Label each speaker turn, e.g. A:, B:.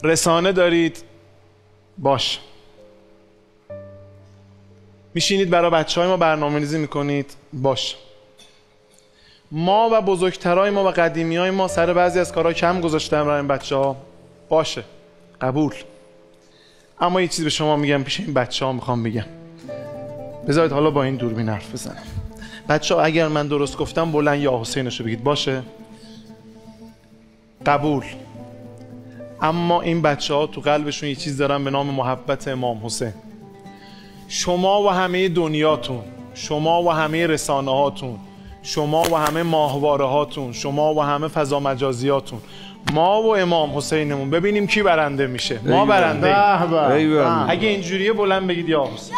A: رسانه دارید، باش. میشینید برای بچه‌های ما برنامه‌ریزی میکنید، باش. ما و بزرگترای ما و قدیمیای ما سر بعضی از کارها کم گذاشتن برای این بچه‌ها، باشه، قبول. اما یه چیز به شما میگم، پیش این بچه‌ها میخوام بگم، بذارید حالا با این دوربین حرف بزنم. بچه‌ها اگر من درست گفتم بلند یا حسینشو بگید، باشه؟ قبول. اما این بچه‌ها تو قلبشون یه چیز دارن به نام محبت امام حسین. شما و همه دنیاتون، شما و همه رسانه هاتون، شما و همه ماهواره هاتون، شما و همه فضا مجازیاتون، ما و امام حسینمون، ببینیم کی برنده میشه. ما برنده ایم. اگه اینجوریه بلند بگید یا حسین.